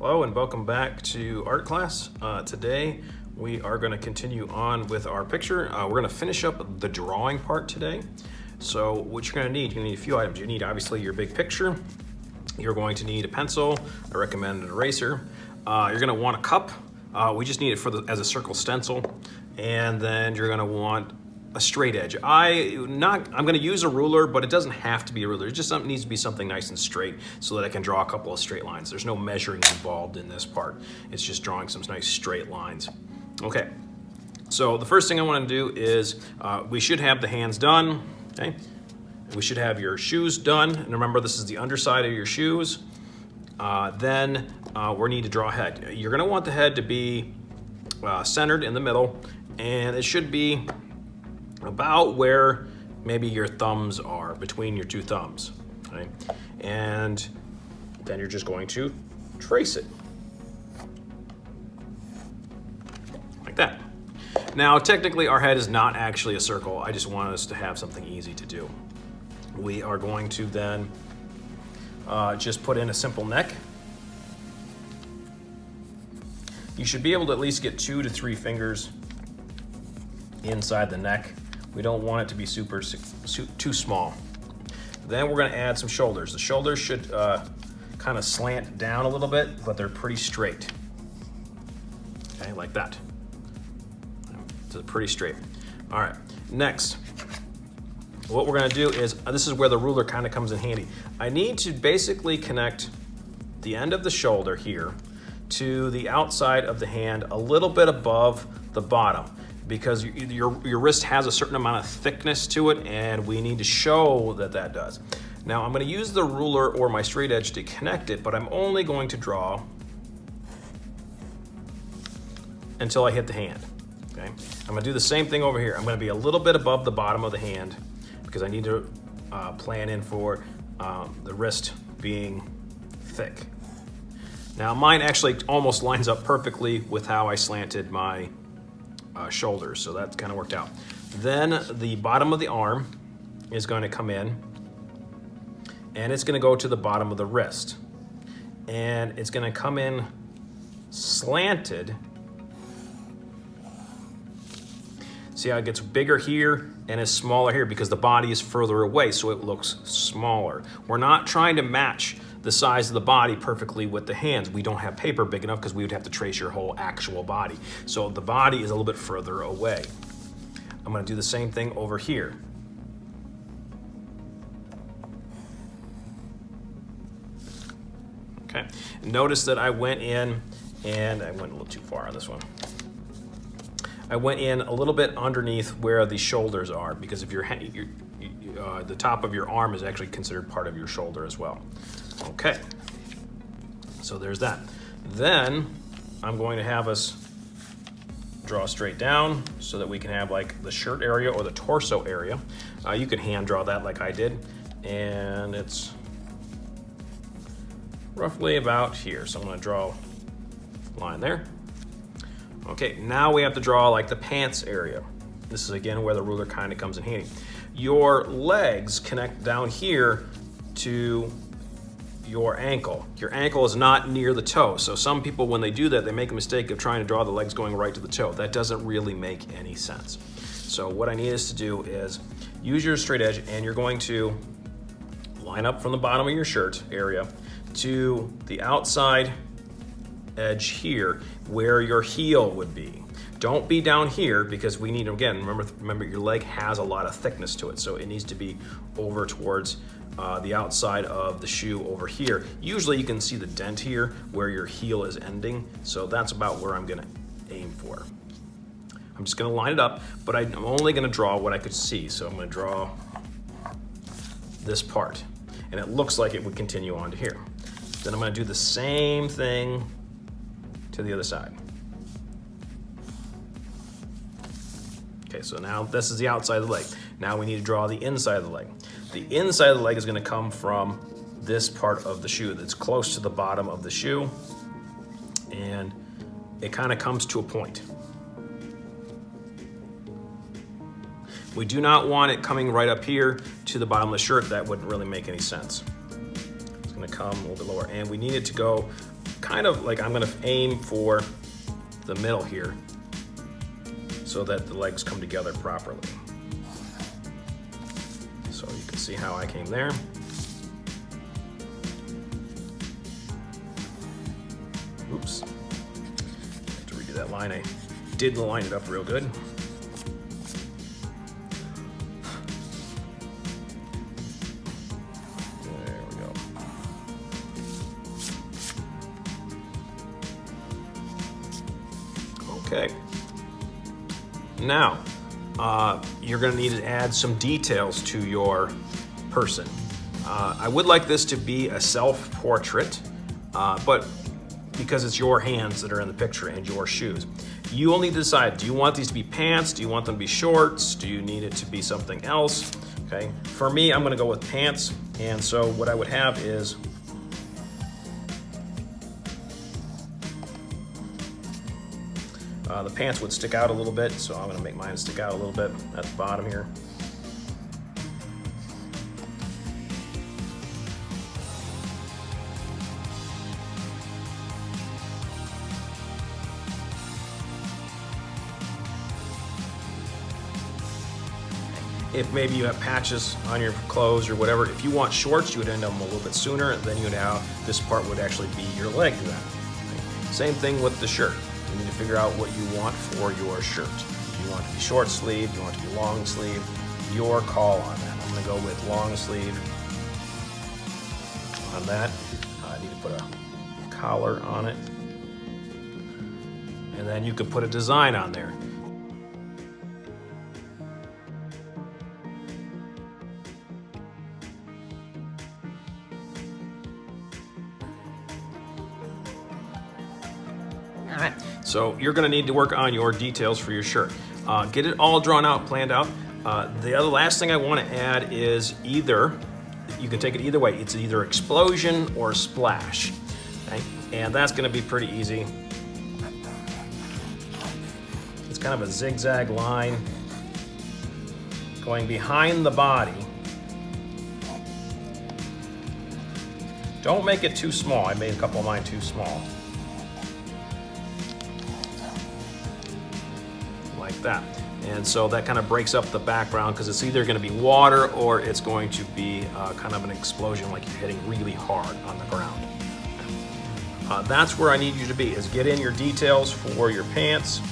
Hello and welcome back to art class. Today we are going to continue on with our picture. We're going to finish up the drawing part today. So what you're going to need a few items. You need obviously your big picture. You're going to need a pencil. I recommend an eraser. You're going to want a cup. We just need it as a circle stencil. And then you're going to want a straight edge. I'm going to use a ruler, but it doesn't have to be a ruler. It just needs to be something nice and straight so that I can draw a couple of straight lines. There's no measuring involved in this part. It's just drawing some nice straight lines. Okay, so the first thing I want to do is we should have the hands done. Okay, we should have your shoes done. And remember, this is the underside of your shoes. Then we need to draw a head. You're going to want the head to be centered in the middle, and it should be about where maybe your thumbs are, between your two thumbs, okay? And then you're just going to trace it like that. Now, technically our head is not actually a circle. I just wanted us to have something easy to do. We are going to then just put in a simple neck. You should be able to at least get 2 to 3 fingers inside the neck. We don't want it to be too small. Then we're going to add some shoulders. The shoulders should kind of slant down a little bit, but they're pretty straight. Okay, like that. So pretty straight. All right, next, what we're going to do is, this is where the ruler kind of comes in handy. I need to basically connect the end of the shoulder here to the outside of the hand a little bit above the bottom, because your wrist has a certain amount of thickness to it, and we need to show that that does. Now I'm going to use the ruler or my straight edge to connect it, but I'm only going to draw until I hit the hand. Okay, I'm going to do the same thing over here. I'm going to be a little bit above the bottom of the hand because I need to plan in for the wrist being thick. Now mine actually almost lines up perfectly with how I slanted my shoulders, so that kind of worked out. Then the bottom of the arm is going to come in, and it's going to go to the bottom of the wrist, and it's going to come in slanted. See how it gets bigger here and is smaller here because the body is further away, so it looks smaller. We're not trying to match the size of the body perfectly with the hands. We don't have paper big enough because we would have to trace your whole actual body. So the body is a little bit further away. I'm going to do the same thing over here. Okay, notice that I went in, and I went a little too far on this one. I went in a little bit underneath where the shoulders are, because if the top of your arm is actually considered part of your shoulder as well. Okay, so there's that. Then I'm going to have us draw straight down so that we can have like the shirt area or the torso area. You can hand draw that like I did, and it's roughly about here. So I'm going to draw a line there. Okay, now we have to draw like the pants area. This is again where the ruler kind of comes in handy. Your legs connect down here to your ankle. Your ankle is not near the toe. So some people, when they do that, they make a mistake of trying to draw the legs going right to the toe. That doesn't really make any sense. So what I need us to do is use your straight edge, and you're going to line up from the bottom of your shirt area to the outside edge here where your heel would be. Don't be down here because we need, again, remember your leg has a lot of thickness to it, so it needs to be over towards the outside of the shoe over here. Usually you can see the dent here where your heel is ending, so that's about where I'm gonna aim for. I'm just gonna line it up, but I'm only gonna draw what I could see, so I'm gonna draw this part, and it looks like it would continue on to here. Then I'm gonna do the same thing to the other side. Okay, so now this is the outside of the leg. Now we need to draw the inside of the leg. The inside of the leg is going to come from this part of the shoe that's close to the bottom of the shoe, and it kind of comes to a point. We do not want it coming right up here to the bottom of the shirt. That wouldn't really make any sense. It's going to come a little bit lower, and we need it to go kind of like I'm gonna aim for the middle here so that the legs come together properly. So you can see how I came there. Oops, I have to redo that line. I didn't line it up real good. There we go. Okay. Now, you're going to need to add some details to your person. I would like this to be a self-portrait, but because it's your hands that are in the picture and your shoes. You will need to decide, do you want these to be pants? Do you want them to be shorts? Do you need it to be something else? Okay, for me, I'm gonna go with pants. And so what I would have is the pants would stick out a little bit, so I'm gonna make mine stick out a little bit at the bottom here. If maybe you have patches on your clothes or whatever, if you want shorts, you would end them a little bit sooner, then you would have, this part would actually be your leg then. Same thing with the shirt. You need to figure out what you want for your shirt. You want it to be short sleeve, you want it to be long sleeve, your call on that. I'm gonna go with long sleeve on that. I need to put a collar on it. And then you could put a design on there. So you're gonna need to work on your details for your shirt. Get it all drawn out, planned out. The other last thing I wanna add is either, you can take it either way. It's either explosion or splash, okay? And that's gonna be pretty easy. It's kind of a zigzag line going behind the body. Don't make it too small. I made a couple of mine too small. Like that. And so that kind of breaks up the background because it's either going to be water or it's going to be kind of an explosion like you're hitting really hard on the ground. That's where I need you to be, is get in your details for your pants,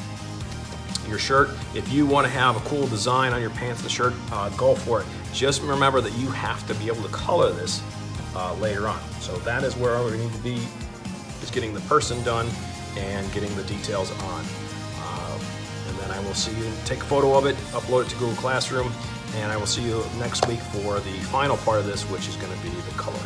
your shirt. If you want to have a cool design on your pants and shirt, go for it. Just remember that you have to be able to color this later on. So that is where we need to be, is getting the person done and getting the details on. And then I will see you, take a photo of it, upload it to Google Classroom, and I will see you next week for the final part of this, which is going to be the coloring.